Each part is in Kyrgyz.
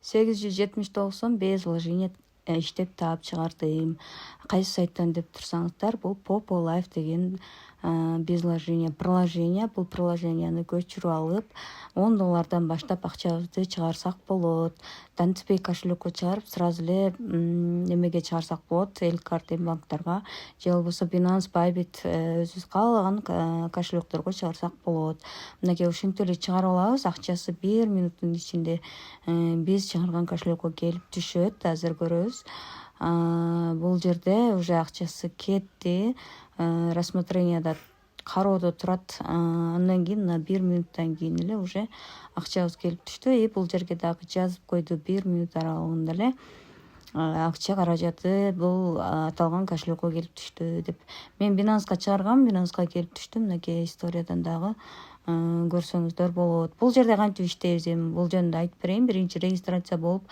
879 безложение иштеп таап чыгардым. Кайсы сайттан деп турсаңыздар, бул Popo Life деген безложение приложение. Бул приложенияны көчүрүп алып, $10 баштап акчабызды чыгарсак болот. Тантипей кошелекке чыгарып, сразу эле немеге чыгарсак болот, эл карта банктарга же болбосо Binance, Bybit өзүбүз каалаган кошелекторго чыгарсак болот. Мынакей ушинтип эле чыгарып алабыз. Акчасы 1 минуттун ичинде биз чыгарган кошелекке келип түшөт. Азыр көрөбүз. Бул жерде уже акчасы кетти. Рассмотренияда кароодо турат. Андан кийин 1 минуттан кийин эле уже акчабыз келип түштү. Бул жерге дагы жазып койду 1 минут аралыгында эле акча каражаты бул аталган кошелекке келип түштү деп. Мен Binance'га чыгаргам, Binance'га келип түштү. Мынакей историядан дагы көрсөңүздөр болот. Бул жерде кантип иштейбиз эми бул жөнүндө айтып берейин. Биринчи регистрация болуп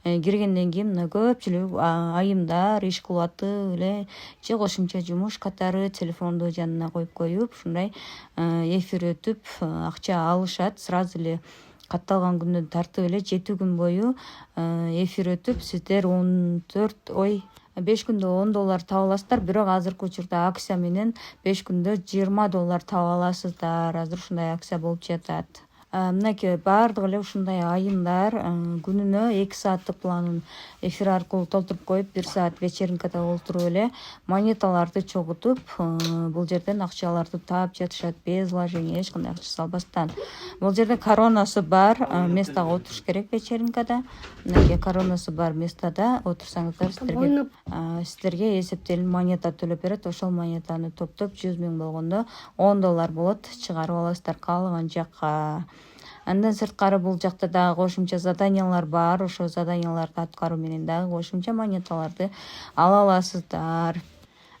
киргенден кийин мына көпчүлүк айымдар иш кылып атып эле же кошумча жумуш катары телефонду жанына коюп ушундай эфир өтүп акча алышат. Сразу эле катталган күндөн тартып эле 7 күн бою эфир өтүп сиздер 5 күндө $10 таба аласыздар. Бирок азыркы учурда акция менен 5 күндө $20 таба аласыздар. Азыр ушундай акция болуп жатат. Мынакей баардыгы эле ушундай айымдар күнүнө 2 сааттык планын эфир аркылуу толтуруп коюп, 1 саат вечеринкада олтуруп эле монеталарды чогултуп, бул жерден акчаларды таап жатышат без вложения, эч кандай акча салбастан. Бул жерде коронасы бар местага отуруш керек вечеринкада. Мынакей коронасы бар местада отурсаңыздар сиздерге эсептелип монета төлөп берет. Ошол монетаны топтоп 100 000 болгондо $10 болот. Чыгарып аласыздар каалаган жакка. Андан сырткары бул жакта дагы кошумча заданиялар бар. Ошол заданияларды аткаруу менен дагы кошумча монеталарды ала аласыздар.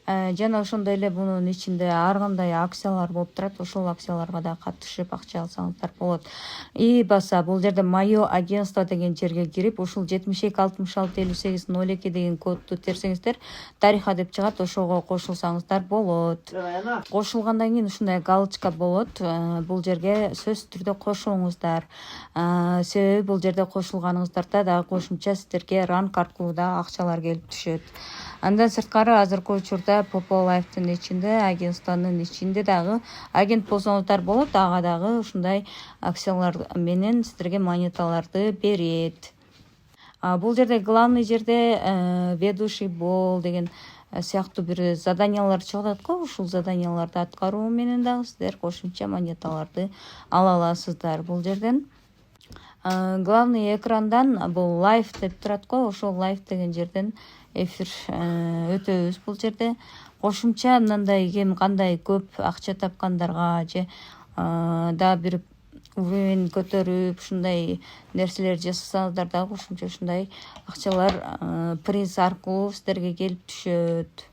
Жана ошондой эле бунун ичинде ар кандай акциялар болуп турат. Ошол акцияларга да катышып акча алсаңыздар болот. И баса бул жерде мое агентство деген жерге кирип, ушул 72665802 деген кодду терсеңиздер, тариха деп чыгат, ошого кошулсаңыздар болот. Кошулгандан кийин ушундай галочка болот. Бул жерге сөзсүз түрдө кошулуңуздар. Себеби бул жерде кошулганыңыздарда дагы кошумча сиздерге ранг аркылуу да акчалар келип түшөт. Андан сырткары азыркы учурда Popo Life'тын ичинде, агентствонун ичинде дагы агент болсоңуздар болот. Ага дагы ушундай акциялар менен сиздерге монеталарды берет. Бул жерде главный жерде ведущий бол деген сыяктуу бир заданиялар чыгып атат го. Ушул заданияларды аткаруу менен дагы сиздер кошумча монеталарды ала аласыздар. Бул жерден главный экрандан бул лайф деп турат го. Ошол лайф деген жерден эфир өтөбүз. Бул жерде кошумча мындай ким кандай көп акча тапкандарга же да бир уровень көтөрүп ушундай нерселер жасасаңыздар дагы кошумча ушундай акчалар приз аркылуу сиздерге келип түшөт.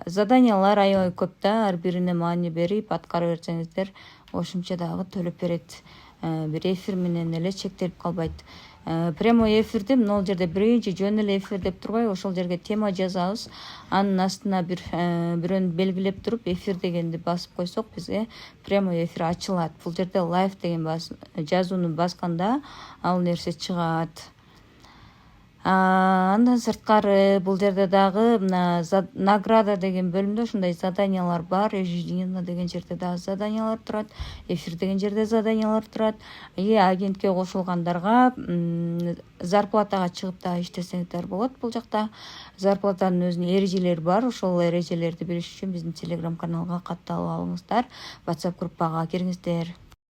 Заданиялар аябай көп да, ар бирине маани берип аткара берсеңиздер кошумча дагы төлөп берет. Бир эфир менен эле чектелип калбайт. Прямой эфирди могул жерде биринчи жөн эле эфир деп турбай, ошол жерге тема жазабыз. Анын астына бирөөнү белгилеп туруп, эфир дегенди басып койсок, бизге прямой эфир ачылат. Бул жерде лайф деген жазууну басканда ал нерсе чыгат. Андан сырткары бул жерде дагы награда деген бөлүмдө ушундай заданиялар бар. Ежедневно деген жерде дагы заданиялар турат. Эфир деген жерде заданиялар турат. Агентке кошулгандарга зарплатага чыгып да иштесеңиздер болот. Бул жакта зарплатанын өзүнүн эрежелери бар. Ошол эрежелерди билиш үчүн биздин Telegram каналга катталып алыңыздар. WhatsApp группага кириңиздер.